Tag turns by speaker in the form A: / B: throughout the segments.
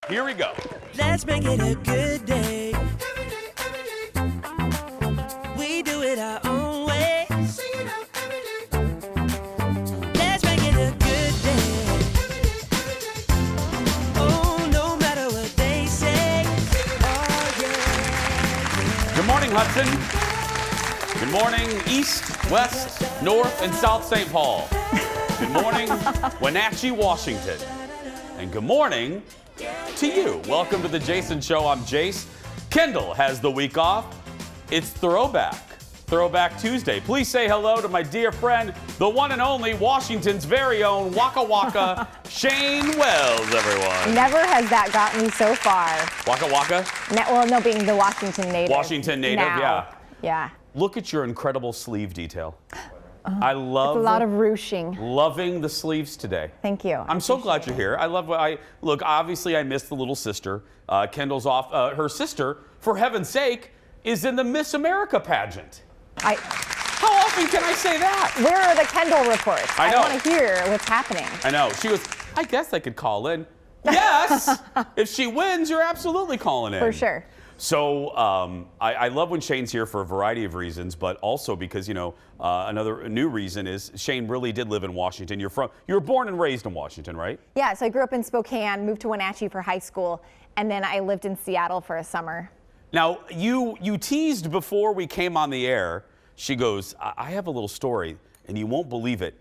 A: Here we go.
B: Let's make it a good day. We do it our own way. Let's make it a good day. Oh, no matter what they say. Oh, yeah.
A: Good morning, Hudson. Good morning, East, West, North, and South St. Paul. Good morning, Wenatchee, Washington. And good morning to you. Welcome to the Jason Show. I'm Jace. Kendall has the week off. It's Throwback Tuesday. Please say hello to my dear friend, the one and only Washington's very own Waka Waka, Shane Wells, everyone.
C: Never has that gotten me so far.
A: Waka Waka?
C: No, being the Washington native.
A: Washington native,
C: now.
A: yeah.
C: Yeah.
A: Look at your incredible sleeve detail. I love
C: It's a lot of ruching.
A: loving the sleeves today.
C: Thank you.
A: I'm so glad you're here. I love what look. Obviously, I missed the little sister. Kendall's off. Her sister, for heaven's sake, is in the Miss America pageant. How often can I say that?
C: Where are the Kendall reports?
A: I know.
C: want to hear what's happening.
A: I know. She goes, I guess I could call in. Yes. If she wins, you're absolutely calling in.
C: For sure.
A: So I love when Shane's here for a variety of reasons, but also because, another new reason is Shane really did live in Washington. You were born and raised in Washington, right?
C: Yeah, so I grew up in Spokane, moved to Wenatchee for high school, and then I lived in Seattle for a summer.
A: Now, you teased before we came on the air. She goes, I have a little story, and you won't believe it.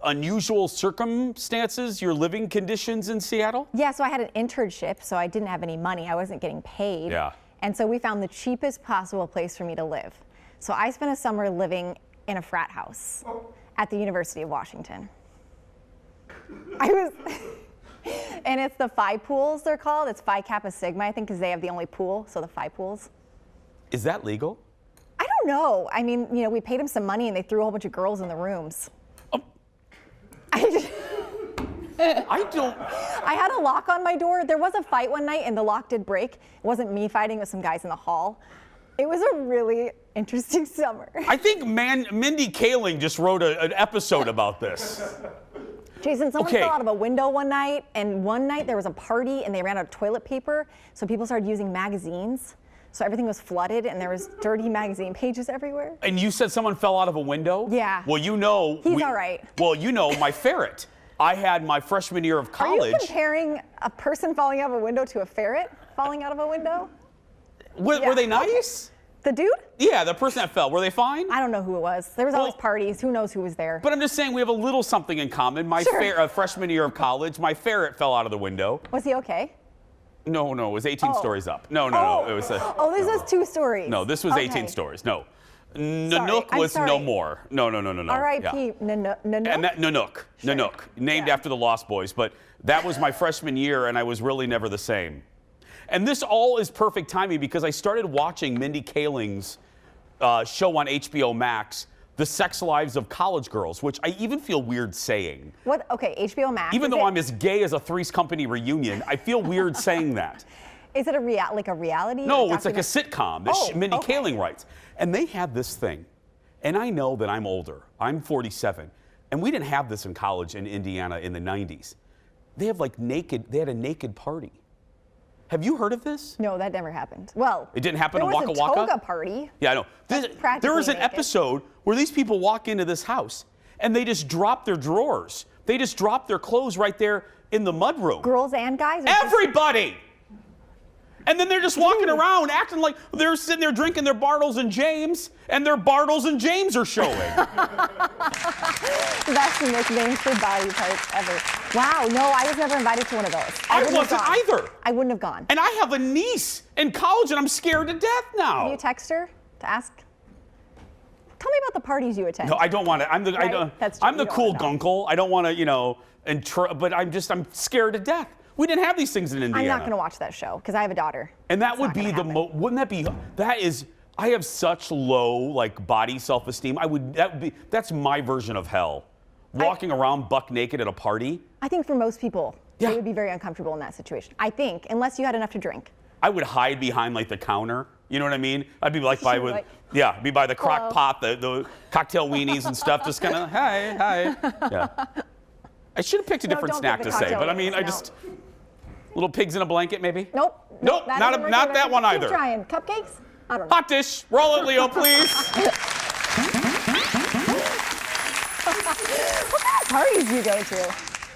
A: Unusual circumstances, your living conditions in Seattle?
C: Yeah, so I had an internship, so I didn't have any money. I wasn't getting paid.
A: Yeah.
C: And so we found the cheapest possible place for me to live. So I spent a summer living in a frat house at the University of Washington. And it's the Phi Pools, they're called. It's Phi Kappa Sigma, I think, because they have the only pool, so the Phi Pools.
A: Is that legal?
C: I don't know. I mean, we paid them some money and they threw a whole bunch of girls in the rooms. I had a lock on my door. There was a fight one night and the lock did break. It wasn't me fighting, it was some guys in the hall. It was a really interesting summer.
A: I think Mindy Kaling just wrote an episode about this.
C: Jason, someone fell out of a window one night, and one night there was a party and they ran out of toilet paper, so people started using magazines. So everything was flooded and there was dirty magazine pages everywhere.
A: And you said someone fell out of a window?
C: Yeah.
A: Well,
C: He's all right.
A: Well, my ferret. I had my freshman year of college.
C: Are you comparing a person falling out of a window to a ferret falling out of a window?
A: Were they nice?
C: The dude?
A: Yeah, the person that fell. Were they fine?
C: I don't know who it was. There was always parties. Who knows who was there?
A: But I'm just saying we have a little something in common. My freshman year of college, my ferret fell out of the window.
C: Was he okay?
A: No, it was 18 stories up. No. It was
C: this was 2 stories.
A: No, this was 18 stories. No. Nanook was no more. No.
C: R.I.P. Nanook?
A: And that Nanook.
C: Sure.
A: Nanook. Named after the Lost Boys. But that was my freshman year, and I was really never the same. And this all is perfect timing because I started watching Mindy Kaling's show on HBO Max, The Sex Lives of College Girls, which I even feel weird saying.
C: What? Okay, HBO Max.
A: Even though I'm as gay as a Three's Company reunion, I feel weird saying that.
C: Is it a reality?
A: No, it's like a sitcom that Mindy Kaling writes. And they had this thing. And I know that I'm older. I'm 47. And we didn't have this in college in Indiana in the 90s. They had a naked party. Have you heard of this?
C: No, that never happened. Well,
A: it didn't happen in Waka Waka?
C: There was a toga party.
A: Yeah, I know. There was an episode where these people walk into this house and they just drop their drawers. They just drop their clothes right there in the mudroom.
C: Girls and guys?
A: Everybody! And then they're just walking around acting like they're sitting there drinking their Bartles and James, and their Bartles and James are showing.
C: Best nicknames for body parts ever. Wow, no, I was never invited to one of those.
A: I wasn't either.
C: I wouldn't have gone.
A: And I have a niece in college, and I'm scared to death now.
C: Can you text her to ask? Tell me about the parties you attend.
A: No, I don't want to. I'm the cool gunkle. I don't want to, but I'm scared to death. We didn't have these things in Indiana.
C: I'm not going to watch that show because I have a daughter.
A: And that would be wouldn't that be, I have such low body self-esteem. That's my version of hell. Walking around buck naked at a party.
C: I think for most people, they would be very uncomfortable in that situation. I think, unless you had enough to drink.
A: I would hide behind the counter. You know what I mean? I'd be by the crock pot, the cocktail weenies and stuff, just kind of, hi. Yeah. I should have picked a different snack to say, but I mean, Little pigs in a blanket, maybe?
C: Nope.
A: Nope, not
C: doesn't work
A: that
C: either.
A: one
C: Keep
A: either.
C: trying. Cupcakes? I don't know.
A: Hot dish. Roll it, Leo, please.
C: What kind of parties do you go to?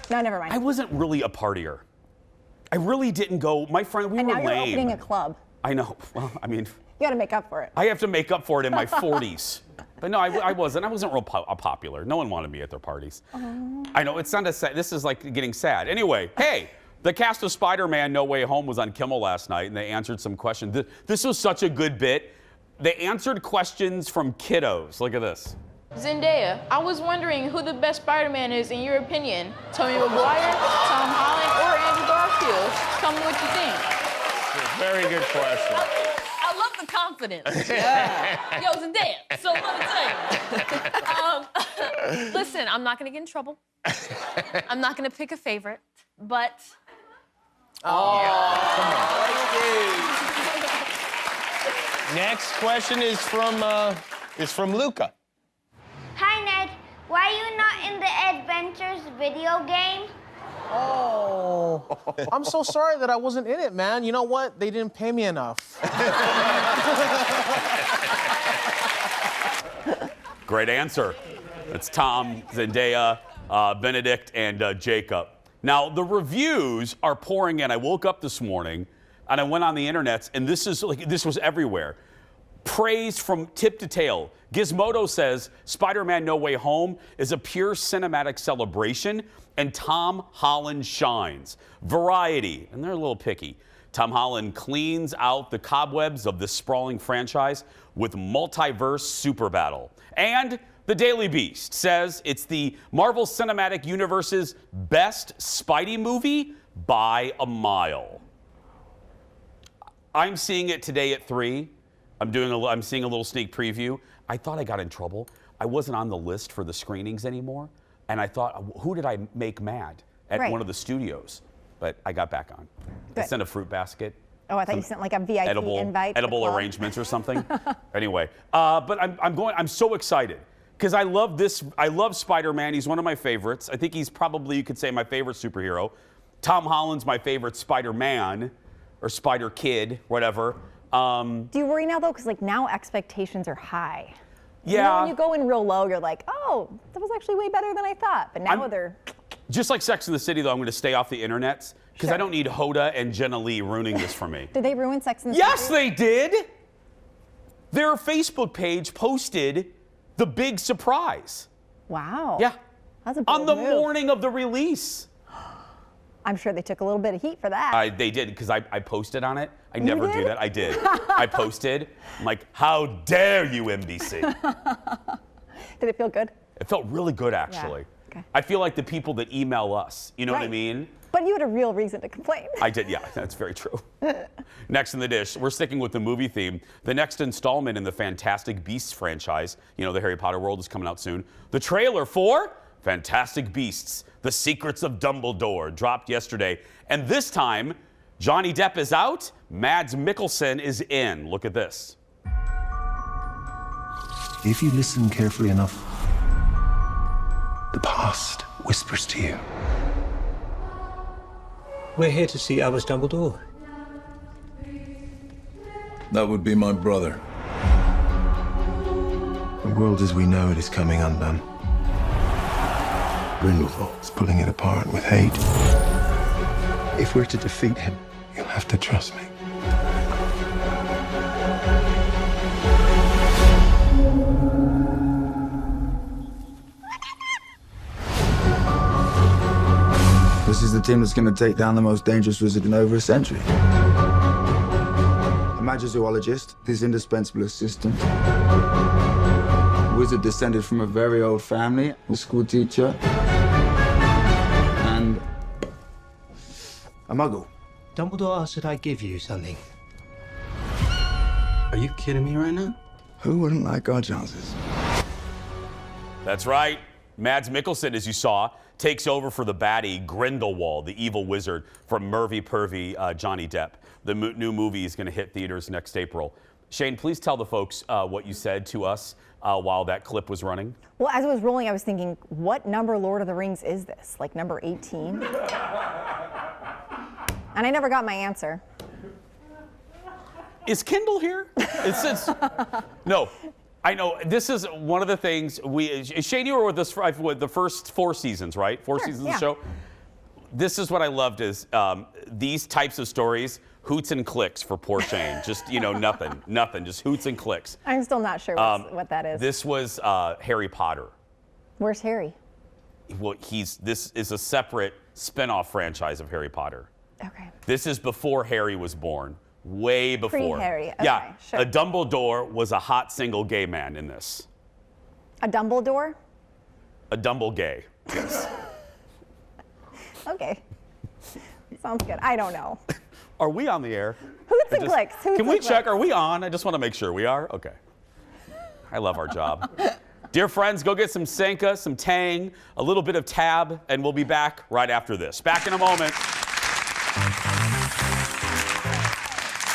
C: No, never mind.
A: I wasn't really a partier. I really didn't go. My friend, we
C: and
A: were
C: now you're
A: lame.
C: opening a club.
A: I know. Well, I mean,
C: You got to make up for it.
A: I have to make up for it in my 40s. But no, I wasn't. I wasn't real popular. No one wanted me at their parties. I know, it's not as sad. This is like getting sad. Anyway, hey, the cast of Spider-Man No Way Home was on Kimmel last night, and they answered some questions. This was such a good bit. They answered questions from kiddos. Look at this.
D: Zendaya, I was wondering who the best Spider-Man is in your opinion. Tobey Maguire, Tom Holland, or Andrew Garfield? Tell me what you think.
A: Very good question.
E: I love the confidence. Yeah. Yo, Zendaya. So let me tell you. Listen, I'm not gonna get in trouble. I'm not gonna pick a favorite, but.
F: Next question is from Luca.
G: Hi, Ned. Why are you not in the Adventures video game?
H: Oh, I'm so sorry that I wasn't in it, man. You know what? They didn't pay me enough.
A: Great answer. It's Tom, Zendaya, Benedict, and Jacob. Now, the reviews are pouring in. I woke up this morning and I went on the internet, and this was everywhere. Praise from tip to tail. Gizmodo says Spider-Man No Way Home is a pure cinematic celebration, and Tom Holland shines. Variety, and they're a little picky. Tom Holland cleans out the cobwebs of this sprawling franchise with multiverse super battle. And the Daily Beast says it's the Marvel Cinematic Universe's best Spidey movie by a mile. I'm seeing it today at 3. I'm seeing a little sneak preview. I thought I got in trouble. I wasn't on the list for the screenings anymore. And I thought, who did I make mad at one of the studios? But I got back on. I sent a fruit basket.
C: Oh, I thought you sent like a VIP invite. to the
A: Edible
C: club.
A: arrangements or something. Anyway, but I'm so excited because I love Spider-Man. He's one of my favorites. I think he's probably, you could say, my favorite superhero. Tom Holland's my favorite Spider-Man or Spider-Kid, whatever.
C: Do you worry now though? Because like now expectations are high.
A: Yeah.
C: You know, when you go in real low, you're like, oh, that was actually way better than I thought. But now they're.
A: Just like Sex and the City, though, I'm going to stay off the internet because I don't need Hoda and Jenna Lee ruining this for me.
C: Did they ruin Sex and the City?
A: Yes, they did. Their Facebook page posted the big surprise.
C: Wow.
A: Yeah.
C: That's a
A: On
C: bold
A: the
C: move.
A: morning of the release.
C: I'm sure they took a little bit of heat for that.
A: They did, because I posted on it. I
C: You
A: never do
C: did?
A: that. I did. I posted. I'm like, how dare you, NBC?
C: Did it feel good?
A: It felt really good, actually.
C: Okay.
A: I feel like the people that email us, you know what I
C: Right.
A: mean?
C: But you had a real reason to complain.
A: I did, yeah, that's very true. Next in the dish, we're sticking with the movie theme. The next installment in the Fantastic Beasts franchise, you know, the Harry Potter world is coming out soon. The trailer for Fantastic Beasts, The Secrets of Dumbledore dropped yesterday. And this time, Johnny Depp is out, Mads Mikkelsen is in. Look at this.
I: If you listen carefully enough, the past whispers to you.
J: We're here to see Albus Dumbledore.
K: That would be my brother.
I: The world as we know it is coming undone. Grindelwald's pulling it apart with hate. If we're to defeat him, you'll have to trust me.
L: This is the team that's going to take down the most dangerous wizard in over a century. A magizoologist, his indispensable assistant. A wizard descended from a very old family, a school teacher, and a muggle.
J: Dumbledore asked that I give you something. Are you kidding me right now?
L: Who wouldn't like our chances?
A: That's right. Mads Mikkelsen, as you saw, takes over for the baddie Grindelwald, the evil wizard from Pervy Johnny Depp. The new movie is going to hit theaters next April. Shane, please tell the folks what you said to us while that clip was running.
C: Well, as it was rolling, I was thinking, what number Lord of the Rings is this? Like number 18? And I never got my answer.
A: Is Kendall here? No. I know this is one of the things Shane, you were with us for the first 4 seasons, right? 4 seasons of the show. This is what I loved is these types of stories, hoots and clicks for poor Shane. Just, nothing, just hoots and clicks.
C: I'm still not sure what that is.
A: This was Harry Potter.
C: Where's Harry?
A: Well, this is a separate spin-off franchise of Harry Potter.
C: Okay.
A: This is before Harry was born. Way before.
C: Pre-Harry. Okay,
A: yeah.
C: sure.
A: A Dumbledore was a hot single gay man in this.
C: A Dumbledore?
A: A Dumble gay. Yes.
C: Okay. Sounds good. I don't know.
A: Are we on the air?
C: Hoots and clicks.
A: Can we check? Are we on? I just want to make sure we are. Okay. I love our job. Dear friends, go get some Sanka, some Tang, a little bit of Tab, and we'll be back right after this. Back in a moment.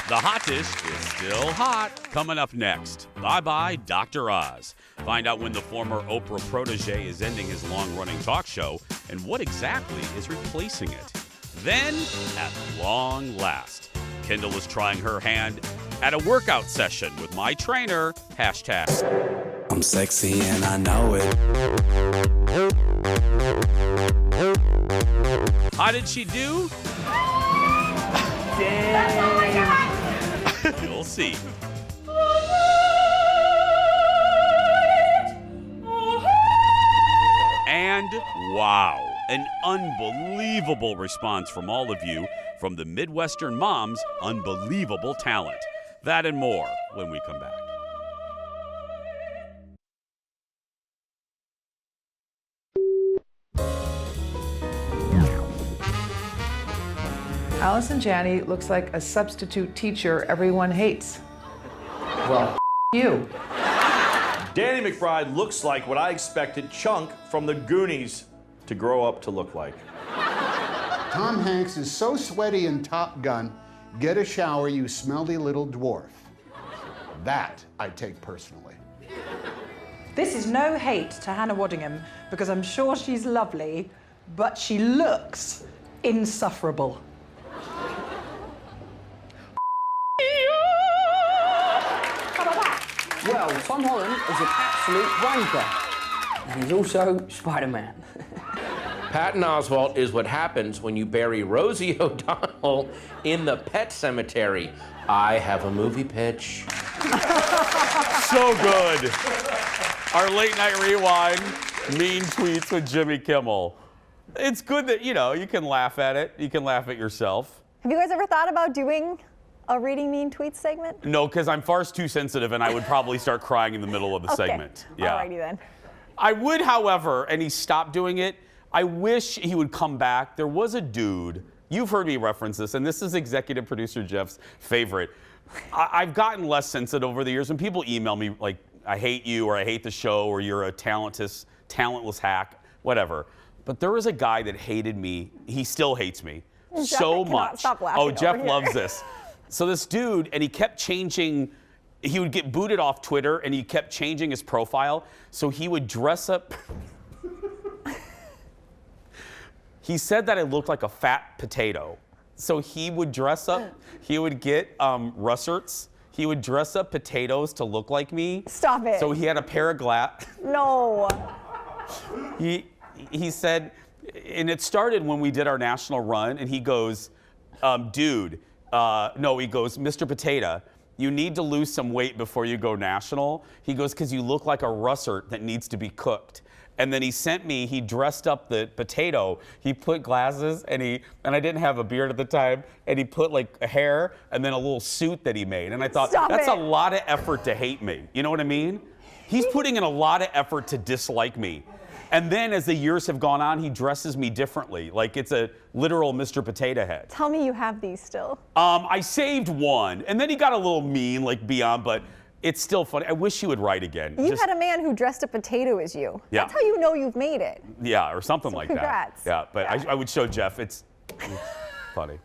A: The hot dish is still hot. Coming up next, bye-bye Dr. Oz. Find out when the former Oprah protege is ending his long-running talk show and what exactly is replacing it. Then, at long last, Kendall is trying her hand at a workout session with my trainer, hashtag.
M: I'm sexy and I know it.
A: How did she do?
B: Dang.
A: You'll see. And wow, an unbelievable response from all of you from the Midwestern Mom's unbelievable talent. That and more when we come back.
N: Allison Janney looks like a substitute teacher everyone hates. Well, you.
O: Danny McBride looks like what I expected Chunk from the Goonies to grow up to look like.
P: Tom Hanks is so sweaty in Top Gun, get a shower, you smelly little dwarf. That I take personally.
Q: This is no hate to Hannah Waddingham, because I'm sure she's lovely, but she looks insufferable.
R: Well, Tom Holland is an absolute wanker. And he's also Spider-Man.
S: Patton Oswalt is what happens when you bury Rosie O'Donnell in the pet cemetery. I have a movie pitch.
A: So good. Our late night rewind, mean tweets with Jimmy Kimmel. It's good that, you can laugh at it. You can laugh at yourself.
C: Have you guys ever thought about doing a reading mean tweets segment?
A: No, because I'm far too sensitive and I would probably start crying in the middle of the segment. Yeah.
C: Alrighty then.
A: I would, however, and he stopped doing it, I wish he would come back. There was a dude, you've heard me reference this, and this is executive producer Jeff's favorite. I've gotten less sensitive over the years. When people email me like, I hate you, or I hate the show, or you're a talentless hack, whatever. But there was a guy that hated me. He still hates me so much.
C: Stop laughing
A: Oh, Jeff
C: over here.
A: loves this. So this dude, and he kept changing, he would get booted off Twitter, and he kept changing his profile. So he would dress up. He said that I looked like a fat potato. So he would dress up, he would get Russerts. He would dress up potatoes to look like me.
C: Stop it.
A: So he had a pair of glass.
C: No.
A: He said, and it started when we did our national run, and he goes, dude, no, he goes, Mr. Potato, you need to lose some weight before you go national. He goes, because you look like a Russert that needs to be cooked. And then he dressed up the potato. He put glasses, and I didn't have a beard at the time, and he put like a hair and then a little suit that he made. And I thought, that's a lot of effort to hate me. You know what I mean? He's putting in a lot of effort to dislike me. And then as the years have gone on, he dresses me differently. Like it's a literal Mr. Potato Head.
C: Tell me you have these still.
A: I saved one, and then he got a little mean, like beyond, but it's still funny. I wish he would write again.
C: You had a man who dressed a potato as you.
A: Yeah.
C: That's how you know you've made it.
A: Yeah, or something like
C: congrats.
A: that. Yeah, but I would show Jeff. It's funny.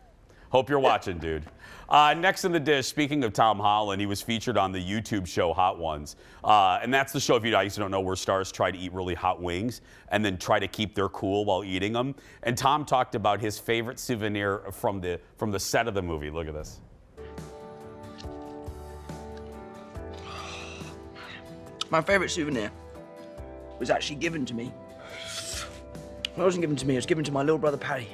A: Hope you're watching, dude. Next in the dish, speaking of Tom Holland, he was featured on the YouTube show Hot Ones. And that's the show, if you guys don't know, where stars try to eat really hot wings and then try to keep their cool while eating them. And Tom talked about his favorite souvenir from the set of the movie. Look at this.
T: My favorite souvenir was actually given to me. Well, it wasn't given to me, it was given to my little brother Paddy.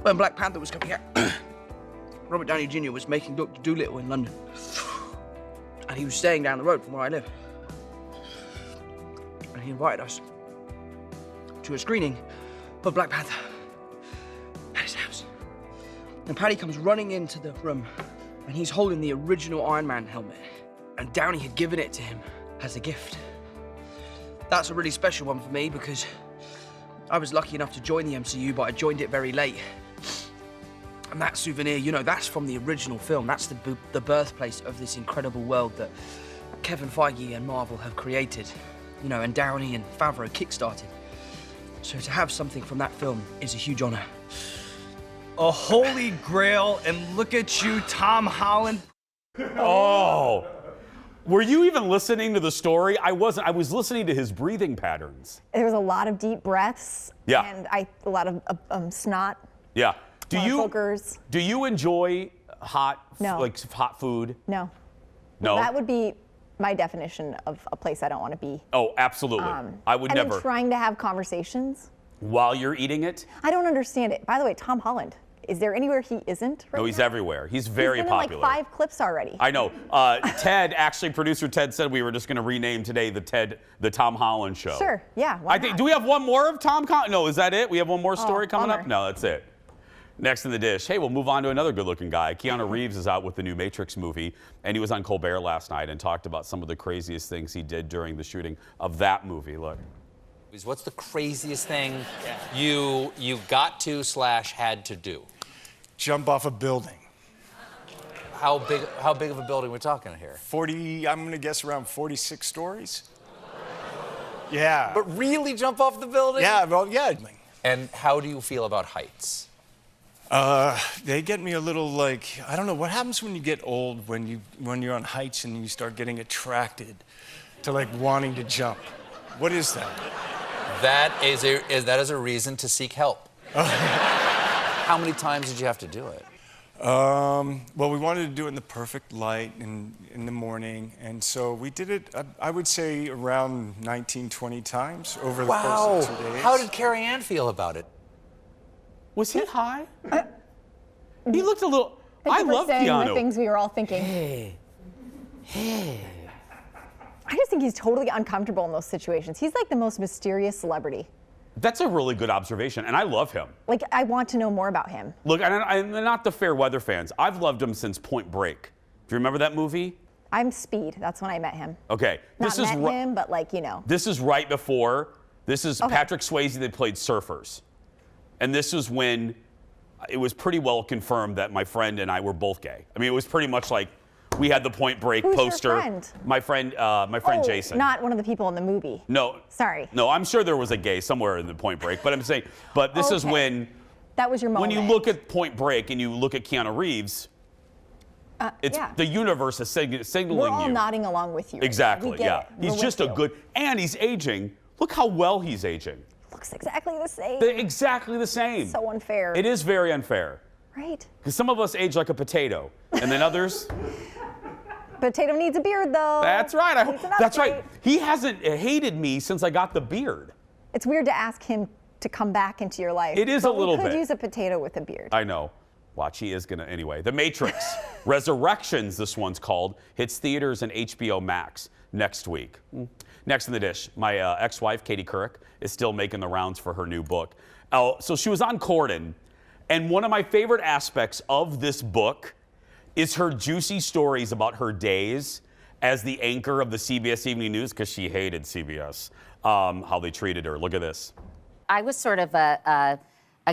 T: When Black Panther was coming out, Robert Downey Jr. was making Dr. Dolittle in London. And he was staying down the road from where I live. And he invited us to a screening of Black Panther at his house. And Paddy comes running into the room and he's holding the original Iron Man helmet. And Downey had given it to him as a gift. That's a really special one for me because I was lucky enough to join the MCU, but I joined it very late. And that souvenir, you know, that's from the original film. That's the birthplace of this incredible world that Kevin Feige and Marvel have created, you know, and Downey and Favreau kickstarted. So to have something from that film is a huge honor.
U: A holy grail, and look at you, Tom Holland.
A: Oh. Were you even listening to the story? I wasn't. I was listening to his breathing patterns.
C: There was a lot of deep breaths.
A: Yeah.
C: And a lot of snot.
A: Yeah. Do you enjoy hot hot food?
C: No.
A: No.
C: That would be my definition of a place I don't want to be.
A: Oh, absolutely. I would never.
C: And then trying to have conversations
A: While you're eating it?
C: I don't understand it. By the way, Tom Holland, is there anywhere he isn't right
A: No, he's
C: now?
A: everywhere. He's very
C: He's been
A: popular.
C: in like 5 clips already.
A: I know. Ted, actually, producer Ted said we were just going to rename today the Tom Holland Show.
C: Sure, yeah, why
A: I think.
C: not?
A: Do we have one more of Tom Holland? No, is that it? We have one more story coming
C: bummer.
A: up? No, that's it. Next in the dish. Hey, we'll move on to another good-looking guy. Keanu Reeves is out with the new Matrix movie, and he was on Colbert last night and talked about some of the craziest things he did during the shooting of that movie. Look.
V: What's the craziest thing you got to / had to do?
U: Jump off a building.
V: How big of a building we're talking here?
U: 40, I'm gonna guess around 46 stories. Yeah.
V: But really jump off the building?
U: Yeah, well, yeah.
V: And how do you feel about heights?
U: They get me a little like, I don't know, what happens when you get old, when you're on heights and you start getting attracted to like wanting to jump? What is that?
V: That is a reason to seek help. How many times did you have to do it?
U: Well, we wanted to do it in the perfect light in the morning, and so we did it, I would say, around 19, 20 times over the course of 2 days.
V: How did Carrie Ann feel about it?
A: Was he high? He looked a little.
C: Thank
A: I
C: you for
A: love
C: saying
A: Keanu.
C: the things we were all thinking. I just think he's totally uncomfortable in those situations. He's like the most mysterious celebrity.
A: That's a really good observation, and I love him.
C: Like, I want to know more about him.
A: Look, I'm not the fair weather fans. I've loved him since Point Break. Do you remember that movie?
C: I'm Speed. That's when I met him.
A: Okay.
C: Not met him, but like, you know.
A: This is right before. This is
C: Okay.
A: Patrick Swayze that played Surfers. And this was when it was pretty well confirmed that my friend and I were both gay. I mean, it was pretty much like we had the Point Break
C: Who's
A: poster.
C: your friend?
A: My friend Jason.
C: Not one of the people in the movie.
A: No.
C: Sorry.
A: No, I'm sure there was a gay somewhere in the Point Break, but I'm saying, but this is
C: Okay.
A: when.
C: That was your moment.
A: When you look at Point Break and you look at Keanu Reeves, it's
C: yeah.
A: the universe is signaling
C: We're all
A: you.
C: nodding along with you.
A: Exactly,
C: We get
A: yeah.
C: it.
A: He's
C: We're
A: just
C: with
A: a
C: you.
A: good, and he's aging. Look how well he's aging.
C: Looks exactly the same.
A: They're exactly the same.
C: So unfair.
A: It is very unfair.
C: Right.
A: Because some of us age like a potato, and then others.
C: Potato needs a beard, though.
A: That's right.
C: Needs an
A: That's
C: update.
A: right. He hasn't hated me since I got the beard.
C: It's weird to ask him to come back into your life.
A: It is
C: but
A: a little
C: we could
A: bit.
C: use a potato with a beard.
A: I know. Watch, he is gonna anyway. The Matrix Resurrections, this one's called, hits theaters and HBO Max next week. Next in the dish, my ex-wife Katie Couric is still making the rounds for her new book. So she was on Corden, and one of my favorite aspects of this book is her juicy stories about her days as the anchor of the CBS Evening News, because she hated CBS, how they treated her. Look at this.
W: I was sort of a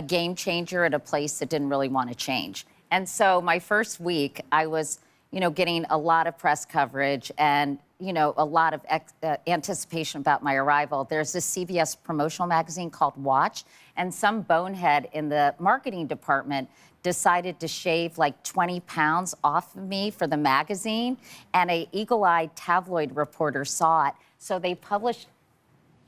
W: game changer at a place that didn't really want to change. And so my first week, I was getting a lot of press coverage and, a lot of anticipation about my arrival. There's this CBS promotional magazine called Watch, and some bonehead in the marketing department decided to shave like 20 pounds off of me for the magazine, and a eagle-eyed tabloid reporter saw it. So they published.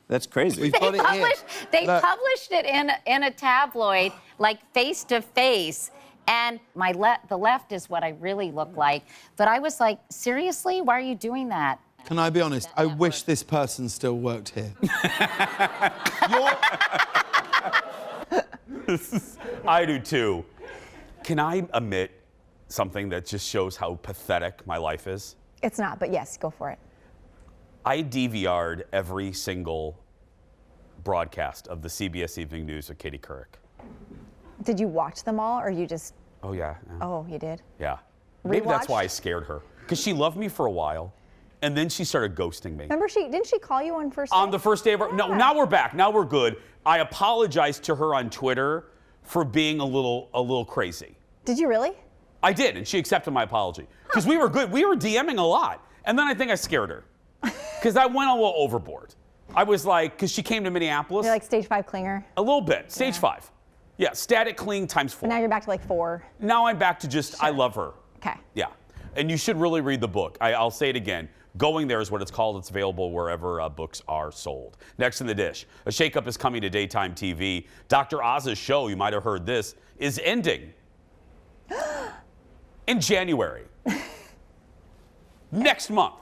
D: That's crazy.
W: They published it in a tabloid, like face to face. And the left is what I really look like. But I was like, seriously? Why are you doing that?
D: Can I be honest? I wish this person still worked here.
A: I do too. Can I admit something that just shows how pathetic my life is?
C: It's not, but yes, go for it.
A: I DVR'd every single broadcast of the CBS Evening News with Katie Couric.
C: Did you watch them all, or you just?
A: Oh yeah.
C: Oh, you did.
A: Yeah. Maybe that's
C: Rewatched?
A: why I scared her, because she loved me for a while, and then she started ghosting me.
C: Remember, didn't she call you on first?
A: On the first day of our, no, now we're back. Now we're good. I apologized to her on Twitter for being a little crazy.
C: Did you really?
A: I did, and she accepted my apology. Because we were good. We were DMing a lot. And then I think I scared her. Because I went a little overboard. I was like, because she came to Minneapolis.
C: You're like stage 5 clinger.
A: A little bit. Stage 5. Yeah, static cling times 4.
C: And now you're back to like 4.
A: Now I'm back to just, I love her.
C: Okay.
A: Yeah. And you should really read the book. I'll say it again. Going There is what it's called. It's available wherever books are sold. Next in the dish, a shakeup is coming to daytime TV. Dr. Oz's show, you might have heard this, is ending in January. Next month.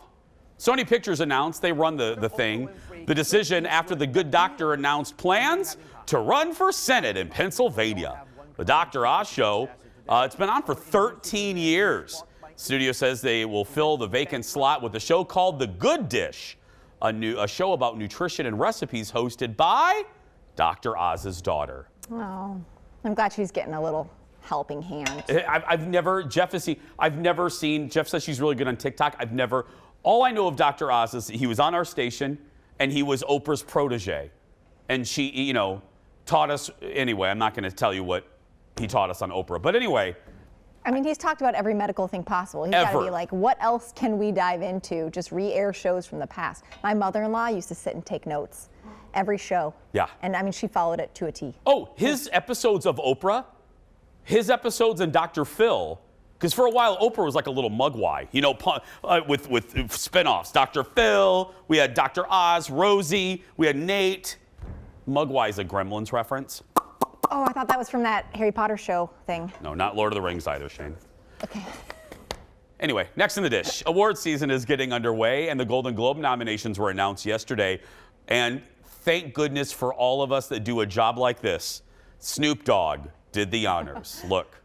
A: Sony Pictures announced they run the thing. The decision after the Good Doctor announced plans to run for Senate in Pennsylvania. The Dr. Oz show, it's been on for 13 years. Studio says they will fill the vacant slot with a show called The Good Dish, a show about nutrition and recipes hosted by Dr. Oz's daughter.
C: Oh, I'm glad she's getting a little helping hand.
A: Jeff says she's really good on TikTok. All I know of Dr. Oz is he was on our station and he was Oprah's protege. And she, taught us, anyway, I'm not going to tell you what he taught us on Oprah. But anyway.
C: I mean, he's talked about every medical thing possible. He's got to be like, what else can we dive into? Just re-air shows from the past. My mother-in-law used to sit and take notes every show.
A: Yeah.
C: And I mean, she followed it to a T.
A: Oh, his episodes of Oprah, his episodes and Dr. Phil, because for a while Oprah was like a little mugwai, with spinoffs. Dr. Phil, we had Dr. Oz, Rosie, we had Nate. Mugwai is a Gremlins reference.
C: Oh, I thought that was from that Harry Potter show thing.
A: No, not Lord of the Rings either, Shane.
C: Okay.
A: Anyway, next in the dish. Award season is getting underway, and the Golden Globe nominations were announced yesterday. And thank goodness for all of us that do a job like this. Snoop Dogg did the honors. Look.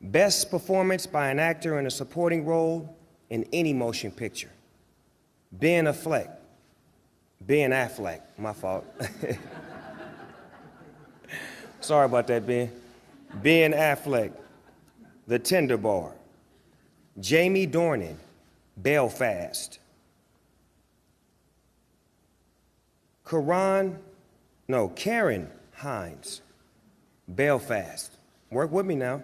E: Best performance by an actor in a supporting role in any motion picture. Ben Affleck. My fault. Sorry about that, Ben. Ben Affleck, The Tender Bar. Jamie Dornan, Belfast. Karen Hines, Belfast. Work with me now.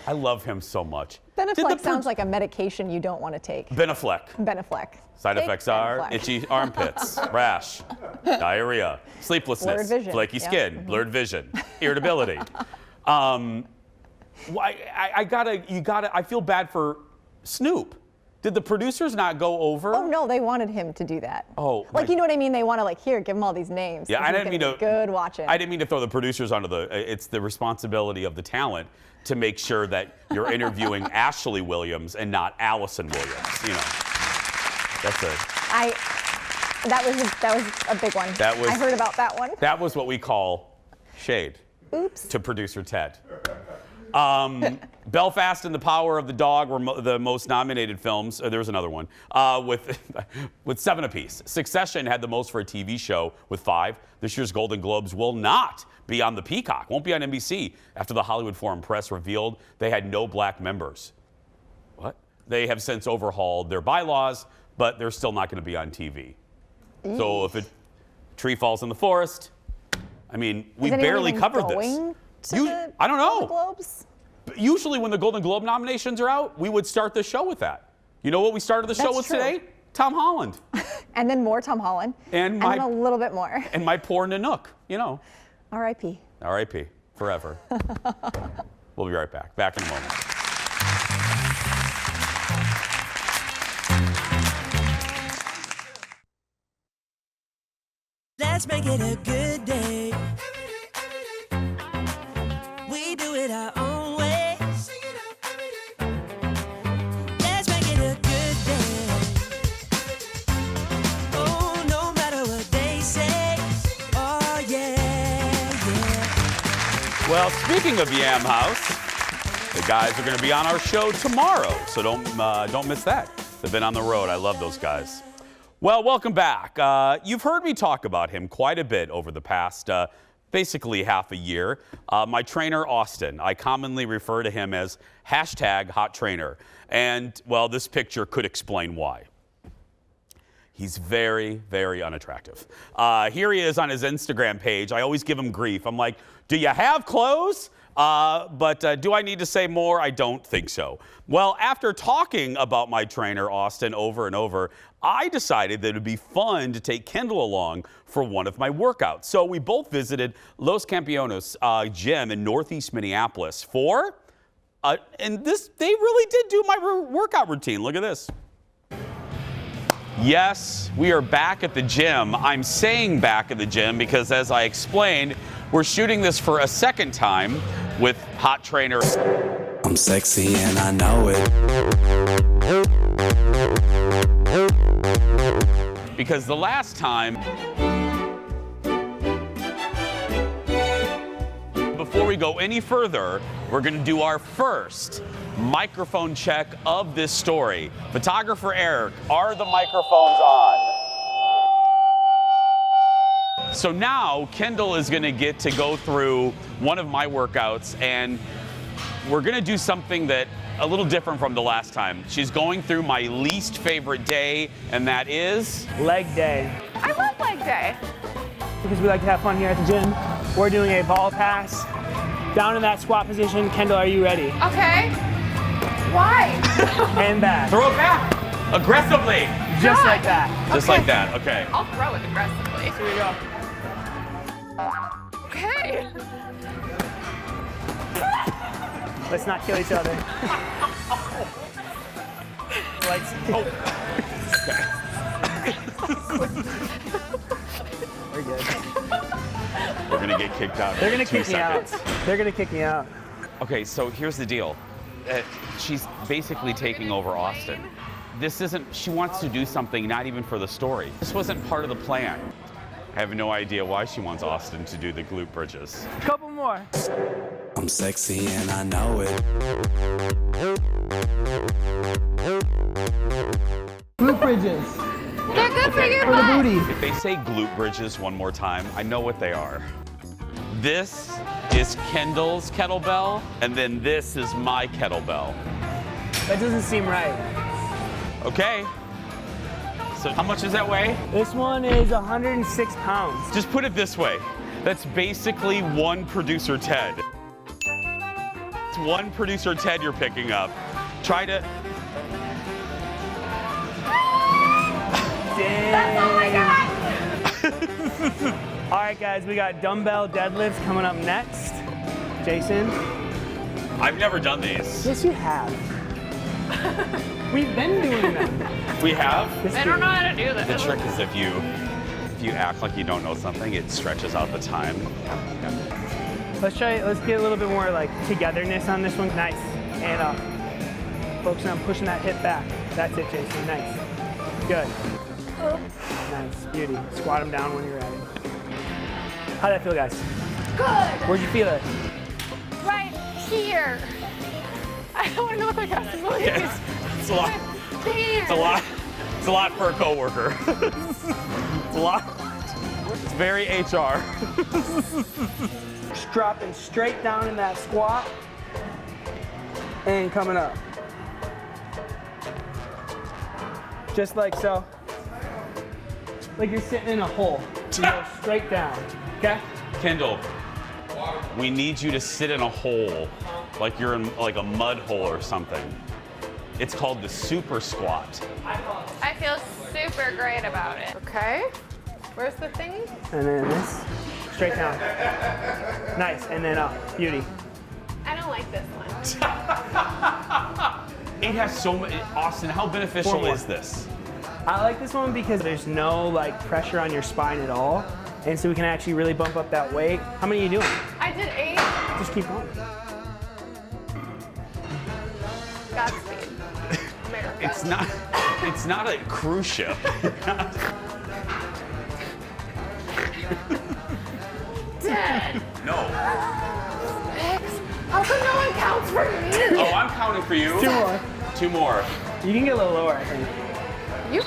A: I love him so much.
C: Beneflex sounds like a medication you don't want to take.
A: Benefleck.
C: Benefleck.
A: Side
C: Take
A: effects are
C: Benefleck.
A: itchy armpits, rash, diarrhea, sleeplessness,
C: Blurred vision.
A: flaky
C: Yeah.
A: skin, blurred vision, irritability. I feel bad for Snoop. Did the producers not go over?
C: Oh no, they wanted him to do that.
A: Oh,
C: like you know what I mean? They want to here, give him all these names.
A: Yeah, I didn't mean to.
C: Good watching.
A: I didn't mean to throw the producers under the. It's the responsibility of the talent to make sure that you're interviewing Ashley Williams and not Allison Williams. That's
C: that was a big one. I heard about that one.
A: That was what we call shade.
C: Oops.
A: To producer Ted. Belfast and The Power of the Dog were the most nominated films. There was another one with 7 apiece. Succession had the most for a TV show with 5. This year's Golden Globes will not be on the Peacock, won't be on NBC after the Hollywood Foreign Press revealed they had no black members. What? They have since overhauled their bylaws, but they're still not going to be on TV. So if a tree falls in the forest, I mean, we barely covered this.
C: I don't know. The Globes?
A: Usually when the Golden Globe nominations are out, we would start the show with that. You know what we started the show with today? Tom Holland.
C: And then more Tom Holland.
A: And
C: then a little bit more.
A: And my poor Nanook, you know.
C: R.I.P.
A: R.I.P. Forever. We'll be right back. Back in a moment.
B: Let's make it a good day. We do it our own way. Let's make it a good day. Oh, no matter what they say. Oh, yeah, yeah.
A: Well, speaking of Yam House, the guys are going to be on our show tomorrow, so don't miss that. They've been on the road. I love those guys. Well, welcome back. You've heard me talk about him quite a bit over the past basically half a year. My trainer, Austin, I commonly refer to him as #HotTrainer. And, well, this picture could explain why. He's very, very unattractive. Here he is on his Instagram page. I always give him grief. I'm like, do you have clothes? But do I need to say more? I don't think so. Well, after talking about my trainer, Austin, over and over, I decided that it would be fun to take Kendall along for one of my workouts. So we both visited Los Campeones gym in Northeast Minneapolis for, and they really did do my workout routine. Look at this. Yes, we are back at the gym. I'm saying back at the gym because, as I explained, we're shooting this for a second time with Hot Trainer.
M: I'm sexy and I know it.
A: Because the last time, before we go any further, we're going to do our first microphone check of this story. Photographer Eric, are the microphones on? So now Kendall is going to get to go through one of my workouts, and we're going to do something that a little different from the last time. She's going through my least favorite day, and that is
F: leg day.
G: I love leg day.
F: Because we like to have fun here at the gym. We're doing a ball pass. Down in that squat position. Kendall, are you ready?
G: Okay. Why?
F: And back.
A: Throw it back. Aggressively.
F: Just like that.
A: Just like that, okay.
G: I'll throw it aggressively.
F: Here we go.
G: Okay.
F: Let's not kill each other. Lights.
A: Oh.
F: We're good.
A: We're gonna get kicked out.
F: They're gonna
A: in 2
F: kick me out.
A: seconds.
F: They're gonna kick me out.
A: Okay, so here's the deal. She's basically taking over Austin. This isn't, she wants to do something not even for the story. This wasn't part of the plan. I have no idea why she wants Austin to do the glute bridges.
F: Couple more.
M: I'm sexy and I know it.
F: Glute bridges.
G: They're good for your
F: For the
G: butt.
F: booty.
A: If they say glute bridges one more time, I know what they are. This is Kendall's kettlebell, and then this is my kettlebell.
F: That doesn't seem right.
A: Okay. So how much does that weigh?
F: This one is 106 pounds.
A: Just put it this way. That's basically one producer Ted. It's one producer Ted you're picking up. Try to...
F: Dang.
G: That's all I got.
F: All right, guys, we got dumbbell deadlifts coming up next. Jason?
A: I've never done these.
F: Yes, you have. We've been doing them.
A: We have?
G: I don't know how to do
A: The
G: this.
A: trick is if you act like you don't know something, it stretches out the time.
F: Let's get a little bit more like togetherness on this one. Nice. And up. Focusing on pushing that hip back. That's it, Jason. Nice. Good. Nice. Beauty. Squat them down when you're ready. How'd that feel, guys?
G: Good.
F: Where'd you feel it?
G: Right here. I don't know what the rest of it is.
A: It's a lot. It's a lot. It's a lot for a coworker. It's a lot. It's very HR.
F: Just dropping straight down in that squat and coming up. Just like so. Like you're sitting in a hole. You go straight down. Okay?
A: Kendall, we need you to sit in a hole, like you're in like a mud hole or something. It's called the super squat.
G: I feel super great about it. Okay. Where's the thingy?
F: And then this, straight down. Nice, and then up, beauty.
G: I don't like this one.
A: It has so much, Austin, how beneficial is this?
F: I like this one because there's no like pressure on your spine at all. And so we can actually really bump up that weight. How many are you doing?
G: I did 8.
F: Just keep going.
G: Godspeed. America.
A: It's not a cruise ship.
G: Dead.
A: No.
G: How come no one counts for me?
A: Oh, I'm counting for you.
F: 2 more.
A: 2 more.
F: You can get a little lower, I think.
G: You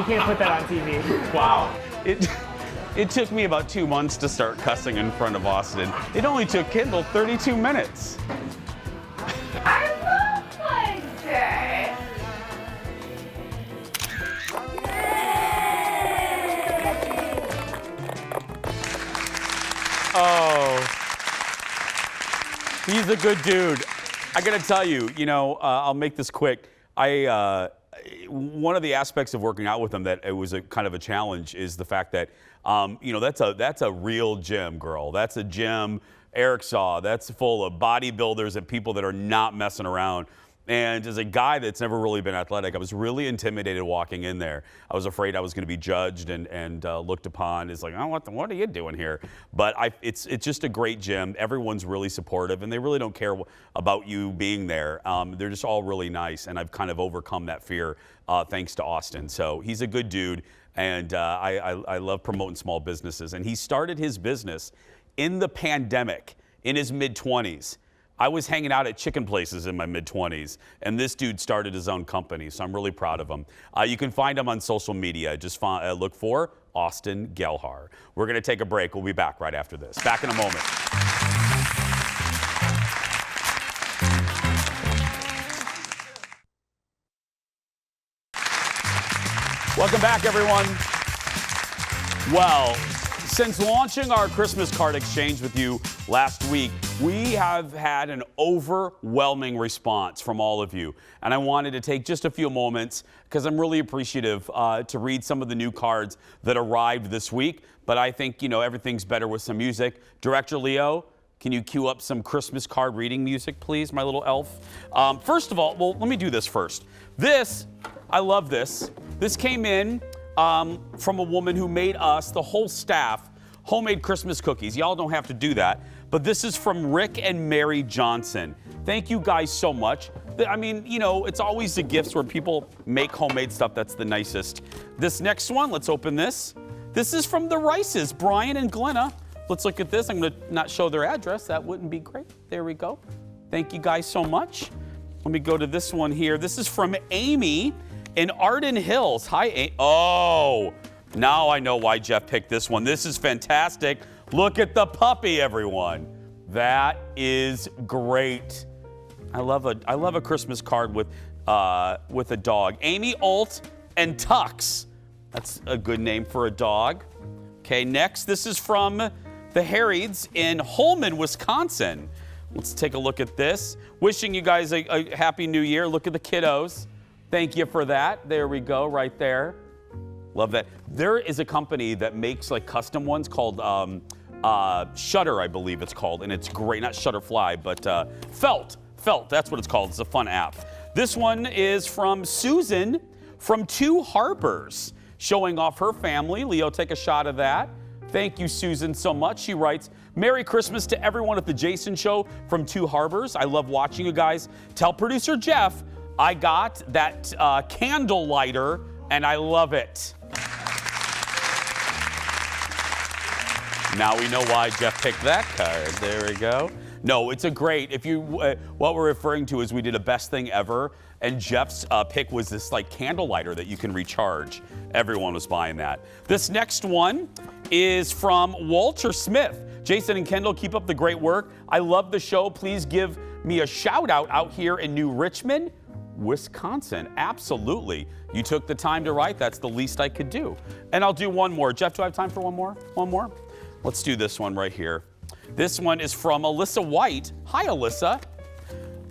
F: can't put that on TV.
A: Wow. It took me about 2 months to start cussing in front of Austin. It only took Kendall 32 minutes.
G: I love my day.
A: Oh. He's a good dude. I gotta tell you, I'll make this quick. One of the aspects of working out with him that it was a kind of a challenge is the fact that, that's a real gym, girl. That's a gym Eric saw. That's full of bodybuilders and people that are not messing around. And as a guy that's never really been athletic, I was really intimidated walking in there. I was afraid I was going to be judged and looked upon as like, oh, what are you doing here? But it's just a great gym. Everyone's really supportive, and they really don't care about you being there. They're just all really nice, and I've kind of overcome that fear thanks to Austin. So he's a good dude, and I love promoting small businesses. And he started his business in the pandemic in his mid-20s. I was hanging out at chicken places in my mid-20s, and this dude started his own company, so I'm really proud of him. You can find him on social media. Just look for Austin Gelhar. We're going to take a break. We'll be back right after this. Back in a moment. Welcome back, everyone. Well, since launching our Christmas card exchange with you last week, we have had an overwhelming response from all of you. And I wanted to take just a few moments because I'm really appreciative to read some of the new cards that arrived this week. But I think, everything's better with some music. Director Leo, can you cue up some Christmas card reading music, please, my little elf? First of all, let me do this first. I love this. This came in from a woman who made us, the whole staff, homemade Christmas cookies. Y'all don't have to do that. But this is from Rick and Mary Johnson. Thank you guys so much. I mean, it's always the gifts where people make homemade stuff that's the nicest. This next one, let's open this. This is from the Rices, Brian and Glenna. Let's look at this. I'm going to not show their address. That wouldn't be great. There we go. Thank you guys so much. Let me go to this one here. This is from Amy in Arden Hills. Hi, Amy. Oh, now I know why Jeff picked this one. This is fantastic. Look at the puppy, everyone. That is great. I love a Christmas card with a dog. Amy Alt and Tux. That's a good name for a dog. Okay, next, this is from the Harrieds in Holman, Wisconsin. Let's take a look at this. Wishing you guys a happy new year. Look at the kiddos. Thank you for that. There we go, right there. Love that. There is a company that makes like custom ones called Shutter, I believe it's called, and it's great. Not Shutterfly, but Felt. That's what it's called. It's a fun app. This one is from Susan from Two Harbors, showing off her family. Leo, take a shot of that. Thank you, Susan, so much. She writes, Merry Christmas to everyone at the Jason Show from Two Harbors. I love watching you guys. Tell producer Jeff I got that candle lighter, and I love it. Now we know why Jeff picked that card. There we go. No, it's a great, what we're referring to is we did a best thing ever, and Jeff's pick was this like candle lighter that you can recharge. Everyone was buying that. This next one is from Walter Smith. Jason and Kendall, keep up the great work. I love the show. Please give me a shout out here in New Richmond, Wisconsin. Absolutely. You took the time to write. That's the least I could do. And I'll do one more. Jeff, do I have time for one more? One more? Let's do this one right here. This one is from Alyssa White. Hi, Alyssa.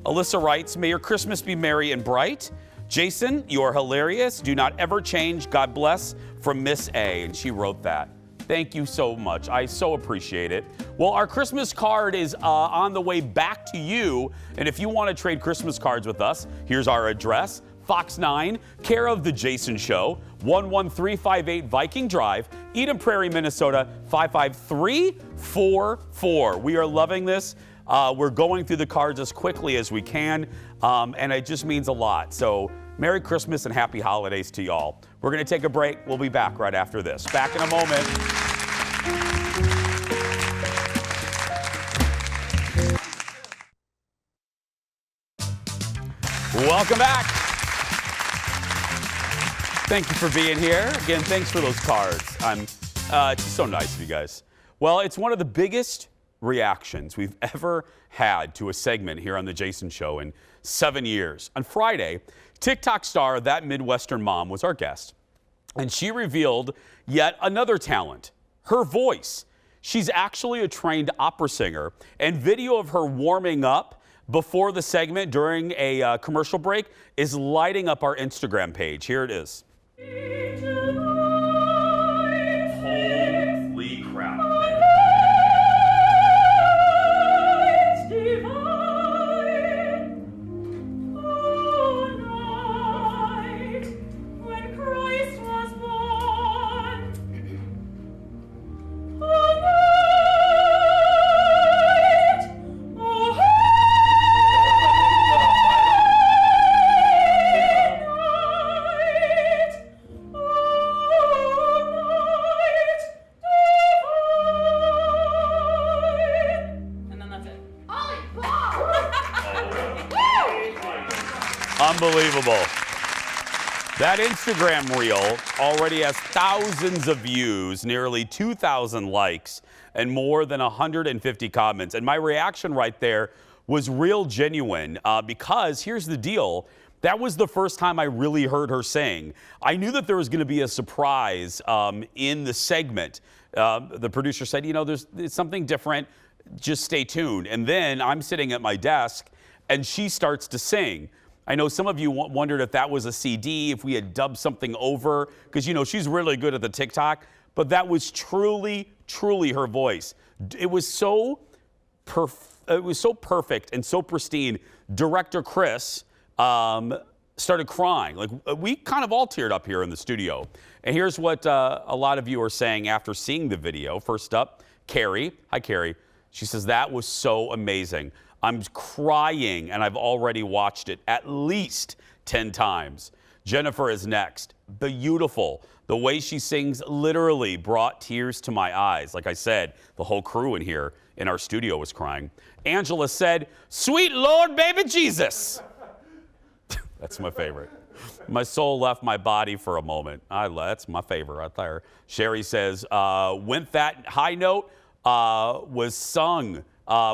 A: Alyssa writes, may your Christmas be merry and bright. Jason, you are hilarious. Do not ever change. God bless, from Miss A. And she wrote that. Thank you so much. I so appreciate it. Well, our Christmas card is on the way back to you. And if you want to trade Christmas cards with us, here's our address. Fox 9, care of The Jason Show, 11358 Viking Drive, Eden Prairie, Minnesota, 55344. We are loving this. We're going through the cards as quickly as we can, and it just means a lot. So Merry Christmas and Happy Holidays to y'all. We're going to take a break. We'll be back right after this. Back in a moment. Welcome back. Thank you for being here. Again, thanks for those cards. It's so nice of you guys. Well, it's one of the biggest reactions we've ever had to a segment here on The Jason Show in 7 years. On Friday, TikTok star That Midwestern Mom was our guest, and she revealed yet another talent, her voice. She's actually a trained opera singer, and video of her warming up before the segment during a commercial break is lighting up our Instagram page. Here it is. Holy crap. Unbelievable. That Instagram reel already has thousands of views, nearly 2,000 likes, and more than 150 comments. And my reaction right there was real genuine because here's the deal. That was the first time I really heard her sing. I knew that there was going to be a surprise in the segment. The producer said, you know, there's something different. Just stay tuned. And then I'm sitting at my desk and she starts to sing. I know some of you wondered if that was a CD, if we had dubbed something over, because, you know, she's really good at the TikTok, but that was truly, truly her voice. It was so perfect and so pristine. Director Chris started crying. Like, we kind of all teared up here in the studio. And here's what a lot of you are saying after seeing the video. First up, Carrie. Hi, Carrie. She says, that was so amazing. I'm crying, and I've already watched it at least 10 times. Jennifer is next. Beautiful. The way she sings literally brought tears to my eyes. Like I said, the whole crew in here in our studio was crying. Angela said, sweet Lord, baby Jesus. That's my favorite. My soul left my body for a moment. That's my favorite right there. Sherry says, when that high note was sung,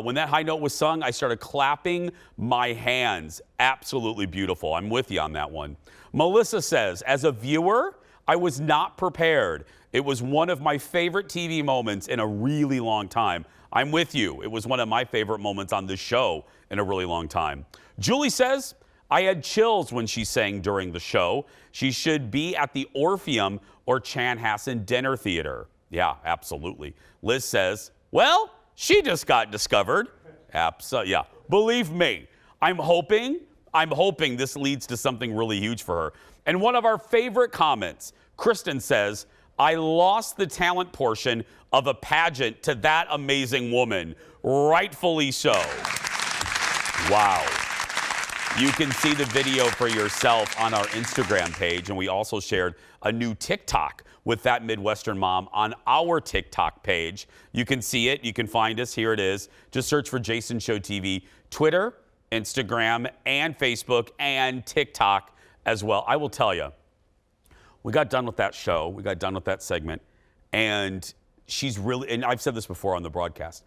A: when that high note was sung, I started clapping my hands. Absolutely beautiful. I'm with you on that one. Melissa says, as a viewer, I was not prepared. It was one of my favorite TV moments in a really long time. I'm with you. It was one of my favorite moments on this show in a really long time. Julie says, I had chills when she sang during the show. She should be at the Orpheum or Chanhassen Dinner Theater. Yeah, absolutely. Liz says, well, she just got discovered. Yeah, believe me, I'm hoping this leads to something really huge for her. And one of our favorite comments, Kristen says, I lost the talent portion of a pageant to that amazing woman. Rightfully so. Wow. You can see the video for yourself on our Instagram page, and we also shared a new TikTok with That Midwestern Mom on our TikTok page. You can see it. You can find us. Here it is. Just search for Jason Show TV, Twitter, Instagram, and Facebook, and TikTok as well. I will tell you, we got done with that show. We got done with that segment, and she's really, and I've said this before on the broadcast,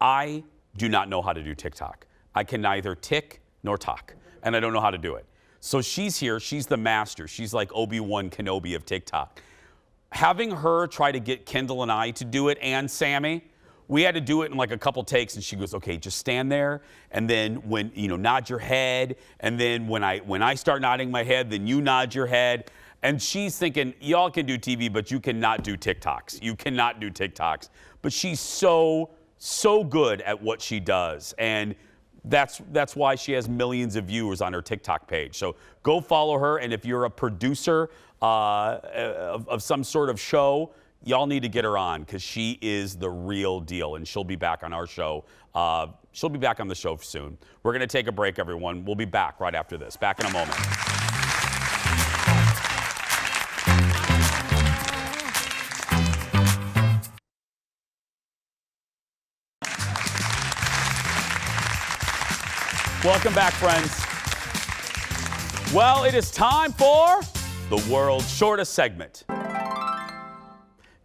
A: I do not know how to do TikTok. I can neither tick nor talk, and I don't know how to do it. So she's here. She's the master. She's like Obi-Wan Kenobi of TikTok. having her try to get Kendall and I to do it, and Sammy, we had to do it in like a couple takes, and she goes, okay, just stand there, and then when, nod your head, and then when I start nodding my head, then you nod your head. And she's thinking, y'all can do TV, but you cannot do TikToks. You cannot do TikToks. But she's so good at what she does. And that's why she has millions of viewers on her TikTok page. So go follow her. And if you're a producer of some sort of show, y'all need to get her on, because she is the real deal. And she'll be back on our show. She'll be back on the show soon. We're going to take a break, everyone. We'll be back right after this. Back in a moment. Welcome back, friends. Well, it is time for the world's shortest segment.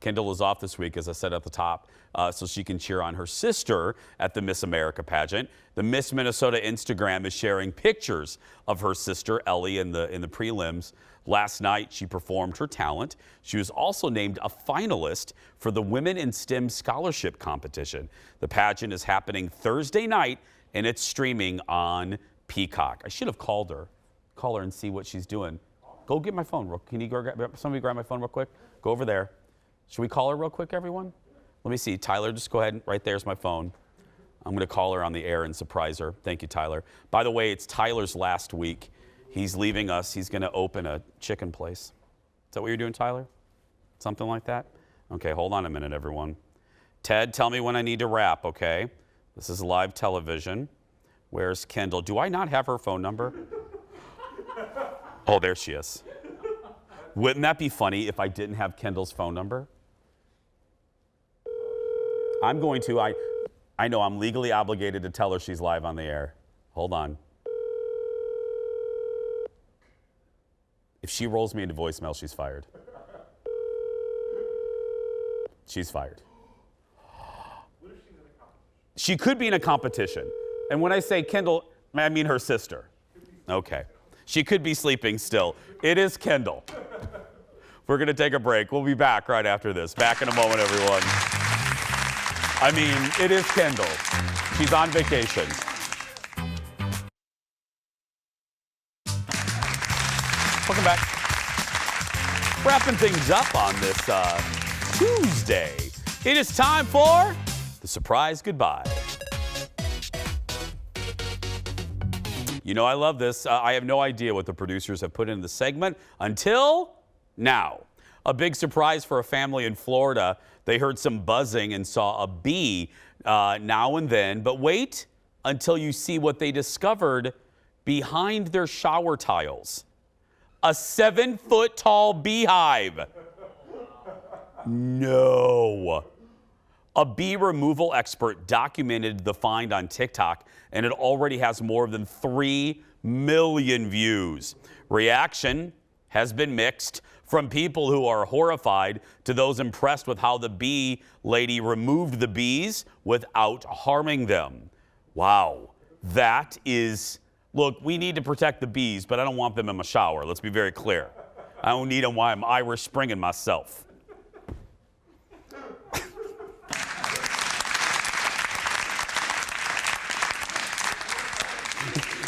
A: Kendall is off this week, as I said at the top, so she can cheer on her sister at the Miss America pageant. The Miss Minnesota Instagram is sharing pictures of her sister, Ellie, in the prelims. Last night, she performed her talent. She was also named a finalist for the Women in STEM Scholarship Competition. The pageant is happening Thursday night, and it's streaming on Peacock. I should have called her. Call her and see what she's doing. Go get my phone. Can you somebody grab my phone real quick? Go over there. Should we call her real quick, everyone? Let me see. Tyler, just go ahead. Right there's my phone. I'm going to call her on the air and surprise her. Thank you, Tyler. By the way, it's Tyler's last week. He's leaving us. He's going to open a chicken place. Is that what you're doing, Tyler? Something like that? Okay, hold on a minute, everyone. Ted, tell me when I need to wrap, okay? This is live television. Where's Kendall? Do I not have her phone number? Oh, there she is. Wouldn't that be funny if I didn't have Kendall's phone number? I'm going to. I know I'm legally obligated to tell her she's live on the air. Hold on. If she rolls me into voicemail, she's fired. She's fired. She could be in a competition. And when I say Kendall, I mean her sister. Okay. She could be sleeping still. It is Kendall. We're going to take a break. We'll be back right after this. Back in a moment, everyone. I mean, it is Kendall. She's on vacation. Welcome back. Wrapping things up on this Tuesday. It is time for the surprise goodbye. You know I love this. I have no idea what the producers have put in the segment until now. A big surprise for a family in Florida. They heard some buzzing and saw a bee now and then. But wait until you see what they discovered behind their shower tiles. A 7-foot-tall beehive. No. A bee removal expert documented the find on TikTok, and it already has more than 3 million views. Reaction has been mixed, from people who are horrified to those impressed with how the bee lady removed the bees without harming them. Wow, that is, look, we need to protect the bees, but I don't want them in my shower. Let's be very clear. I don't need them while I'm Irish Springing myself.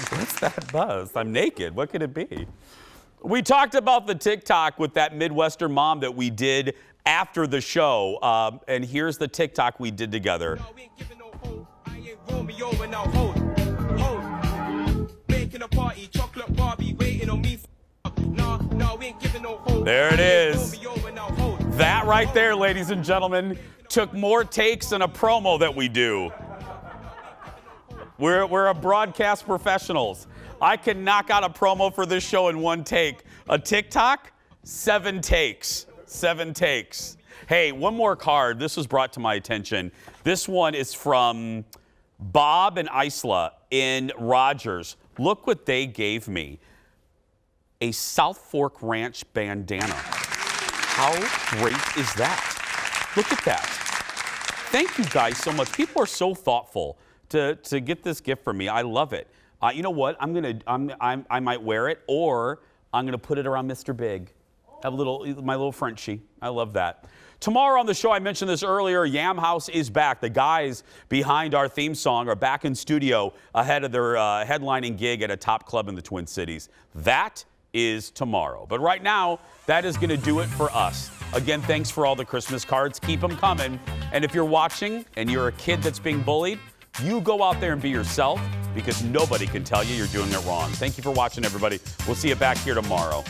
A: What's that buzz? I'm naked. What could it be? We talked about the TikTok with that Midwestern mom that we did after the show. And here's the TikTok we did together. There it is. That right there, ladies and gentlemen, took more takes than a promo that we do. We're a broadcast professionals. I can knock out a promo for this show in 1 take. A TikTok, 7 takes. 7 takes. Hey, one more card. This was brought to my attention. This one is from Bob and Isla in Rogers. Look what they gave me. A South Fork Ranch bandana. How great is that? Look at that. Thank you guys so much. People are so thoughtful to get this gift for me. I love it. You know what? I might wear it, or I'm gonna put it around Mr. Big. Have my little Frenchie. I love that. Tomorrow on the show, I mentioned this earlier, Yam House is back. The guys behind our theme song are back in studio ahead of their headlining gig at a top club in the Twin Cities. That is tomorrow. But right now, that is going to do it for us. Again, thanks for all the Christmas cards. Keep them coming. And if you're watching and you're a kid that's being bullied, you go out there and be yourself, because nobody can tell you you're doing it wrong. Thank you for watching, everybody. We'll see you back here tomorrow.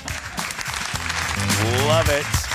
A: Love it.